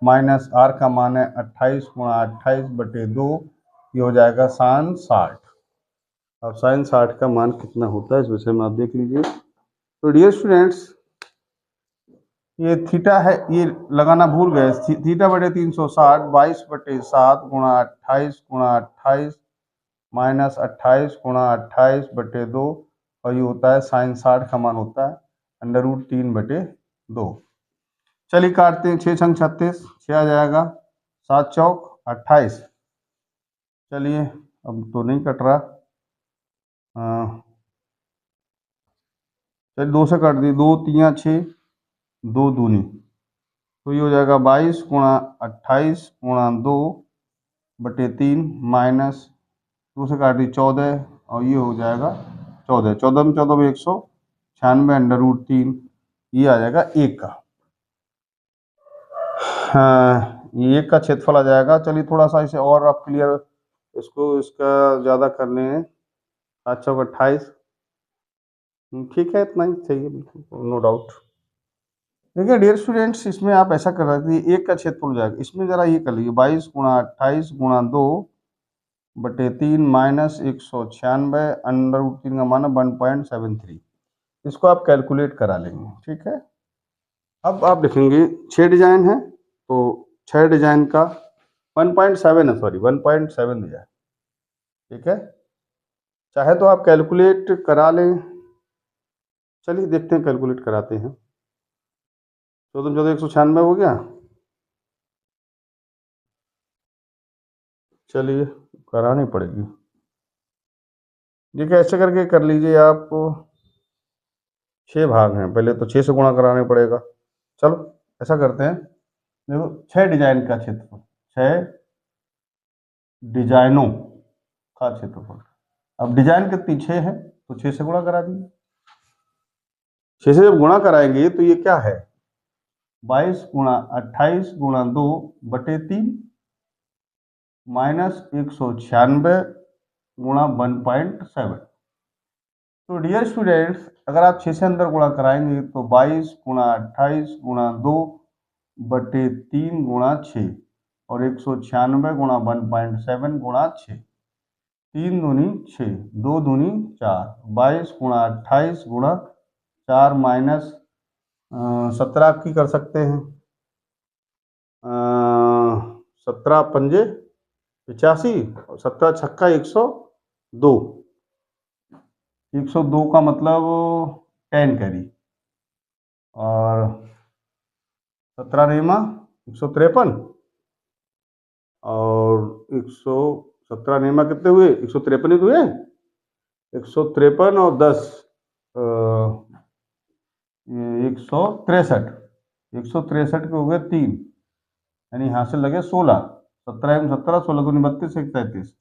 माइनस आर का मान है 28 गुणा 28/2, ये हो जाएगा साइन 60। अब साइन 60 का मान कितना होता है इस विषय में आप देख लीजिए। तो डियर स्टूडेंट्स, ये थीटा है, ये लगाना भूल गए। थीटा बटे 360 22/7 गुणा 28 माइनस 28 गुणा 28/2, और ये होता है साइन 60 का मान होता है √3/2। चलिए काटते हैं, 6 छंग 36, 6 आ जाएगा, 7 चौक 28। चलिए अब तो नहीं कट रहा, चलिए 2 से काट दी, 2 3 6, 2 दूनी, तो ये हो जाएगा 22 गुणा 28 गुणा 2/3 माइनस 2 से काट दी 14, और ये हो जाएगा 14, 14 में 14 में 196 √3, ये आ जाएगा 1 का। हाँ, ये 1 का क्षेत्रफल आ जाएगा। चलिए थोड़ा सा इसे और आप क्लियर, इसको इसका ज़्यादा कर लें। 7 चौक 28, ठीक है, इतना ही चाहिए, बिल्कुल नो डाउट। देखिए डियर स्टूडेंट्स, इसमें आप ऐसा कर रहे थे, 1 का क्षेत्रफल हो जाएगा। इसमें जरा ये कर लीजिए, 22 गुणा 28 गुणा 2/3 माइनस 196 √3 का मान 1.73। इसको आप कैलकुलेट करा लेंगे, ठीक है। अब आप देखेंगे 6 डिजाइन है, तो 6 डिजाइन का 1.7 है, सॉरी 1.7 दिया है, ठीक है। चाहे तो आप कैलकुलेट करा लें, चलिए देखते हैं, कैलकुलेट कराते हैं। 14 14 196 हो गया, चलिए करानी पड़ेगी। देखिए ऐसे करके कर लीजिए आप, 6 भाग हैं, पहले तो 6 से गुणा कराने पड़ेगा। चलो ऐसा करते हैं, देखो 6 डिजाइन का क्षेत्रफल, 6 डिजाइनों का क्षेत्रफल। अब डिजाइन कितनी 6 है, तो 6 से गुणा करा दिए। 6 से जब गुणा कराएंगे तो ये क्या है, 22 गुणा 28 गुणा 2/3 माइनस 196 गुणा 1.7। तो डियर स्टूडेंट्स, अगर आप 6 से अंदर गुणा कराएंगे तो 22 गुणा 28 गुणा 2/3 गुणा 6, और 196 गुणा 1.7 गुणा 6, 3 दूनी 6, 2 दूनी 4, 22 गुणा 28 गुणा 4 माइनस 17 की कर सकते हैं, 17 पंजे 85, और 17 छक्का 102, 102 का मतलब 10 कैरी, और 17 रेमा 153, और 117 नेमा कितने हुए, 153 हुए, 153 और 10 163, 163 के हो गए 3, यानी यहाँ से लगे 16, 17 एवं 17, 16 दूनी 32,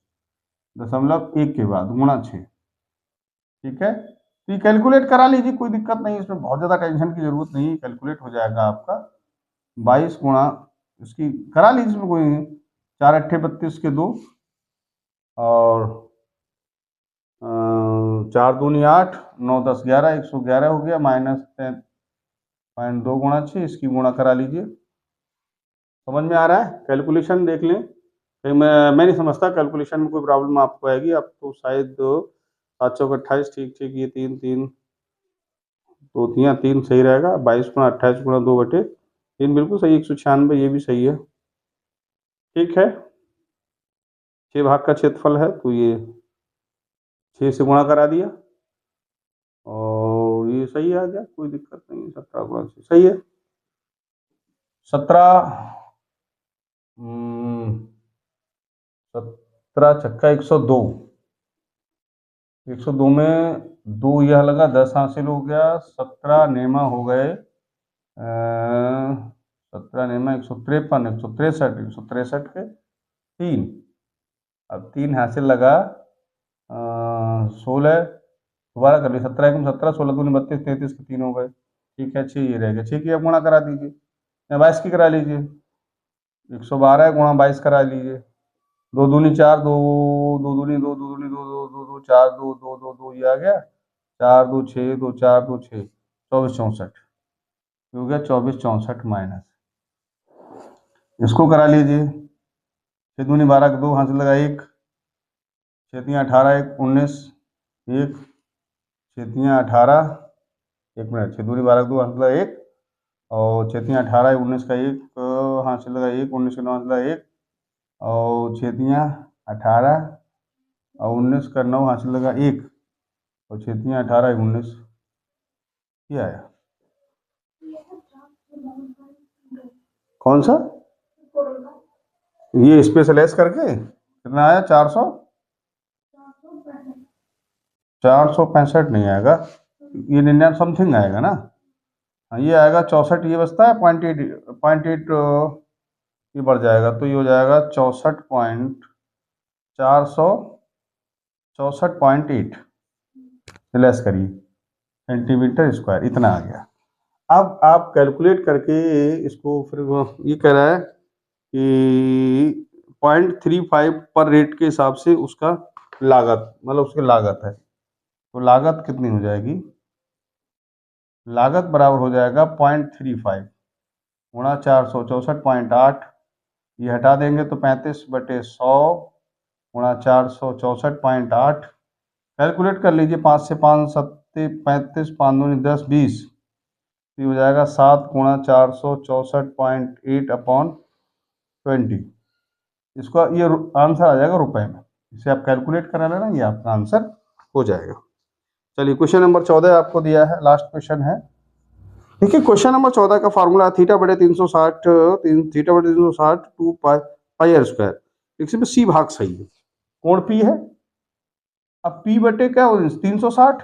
133.1 के बाद गुणा 6, ठीक है। तो ये कैलकुलेट करा लीजिए, कोई दिक्कत नहीं, इसमें बहुत ज़्यादा टेंशन की जरूरत नहीं है, कैलकुलेट हो जाएगा आपका। 22 गुणा, इसकी करा लीजिए, इसमें कोई नहीं, 4 अट्ठे 32 के 2, और 4 दूनी 8, 9 10 11, 111 हो गया, माइनस 10.2 गुणा 6, इसकी गुणा करा लीजिए। समझ में आ रहा है, कैलकुलेशन देख लें, मैं नहीं समझता कैलकुलेशन में कोई प्रॉब्लम आपको आएगी, आप तो शायद 7 चौक 28, ठीक ठीक, ये 3 3 तो 3 सही रहेगा, 22 गुणा 28 गुणा 2/3 बिल्कुल सही, 196 ये भी सही है, ठीक है। 6 भाग का क्षेत्रफल है, तो ये 6 से गुणा करा दिया, और ये सही आ गया, कोई दिक्कत नहीं, 17 गुणा 6 सही है। 17 17 छक्का 102, 102 में 2 यह लगा, 10 हासिल हो गया, 17 नेमा हो गए, 17 नेमा 153, 163, 163 के 3, अब 3 हासिल लगा, 16, दोबारा कर ली, 17 1 17, 16 दूनी 32, 33 के 3 हो गए, ठीक है। 6 ये रह गया, 6 की अब गुणा करा दीजिए, या 22 की करा लीजिए, 112 गुणा 22 करा लीजिए, 2 दूनी 4, 2 2 दूनी 2, 2 दूनी 2, 2 2 2 4 2 2 2 2, ये आ गया, 4 2 6 2 4 2 6, 24 64 हो गया, 24 64 माइनस, इसको करा लीजिए, 6 दूनी 12 के 2 हासिल लगा 1, 6 3 18 1 19 1, 6 3 18, 1 मिनट, 6 दूनी 12 के 2 हासिल लगा 1, और छेतियाँ 18, 19 का 1 हासिल लगा 1, 19 का 9 हासिल लगा 1, और छेतियाँ 18 और 19 का 9 हासिल लगा 1, और छेतियाँ 18, 19 क्या आया? कौन सा? ये स्पेशल एस करके कितना आया? 400, 465 नहीं आएगा, ये 99 समथिंग आएगा ना। हाँ ये आएगा 64, ये बचता है 0.8 ये बढ़ जाएगा, तो ये हो जाएगा 64.8 लेस करिए सेंटीमीटर स्क्वायर, इतना आ गया। अब आप कैलकुलेट करके इसको फिर ये कह रहा है कि 0.35 पर रेट के हिसाब से उसका लागत, मतलब उसकी लागत है, तो लागत कितनी हो जाएगी? लागत बराबर हो जाएगा 0.35 गुणा 400, 64.8, ये हटा देंगे तो 35/100 गुणा 400, 64.8, कैलकुलेट कर लीजिए, 5 से 5 सत्ते 35, 5 दूनी 10, 20, ये हो जाएगा 7 गुणा 464.8 अपॉन 20। इसका ये आंसर आ जाएगा रुपए में, इसे आप कैलकुलेट करा लेना, ये आपका आंसर हो जाएगा। चलिए क्वेश्चन नंबर 14 आपको दिया है, लास्ट क्वेश्चन है। देखिए क्वेश्चन नंबर 14 का फार्मूला थीटा/360 थीटा/360 2 पाई आर स्क्वायर, इसमें सी भाग सही है, कोण पी है। अब पी बटे क्या हो 360,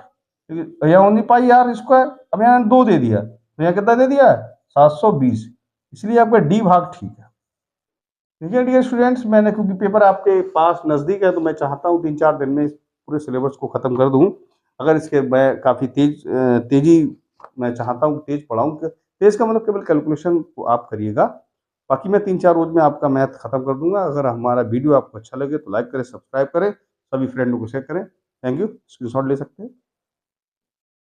यहाँ ओनली पाई आर स्क्वायर, अब यहाँ 2 दे दिया, तो यहाँ कितना दे दिया 720, इसलिए आपका डी भाग ठीक है। ठीक है डियर स्टूडेंट्स, मैंने क्योंकि पेपर आपके पास नज़दीक है तो मैं चाहता हूँ 3-4 दिन में इस पूरे सिलेबस को ख़त्म कर दूँ। अगर इसके मैं काफ़ी तेज़ी मैं चाहता हूँ तेज़ पढ़ाऊँ, तेज़ का मतलब केवल कैलकुलेशन को आप करिएगा, बाकी मैं 3-4 रोज में आपका मैथ खत्म कर दूंगा। अगर हमारा वीडियो आपको अच्छा लगे तो लाइक करें, सब्सक्राइब करें, सभी फ्रेंडों को शेयर करें। थैंक यू, स्क्रीनशॉट ले सकते हैं।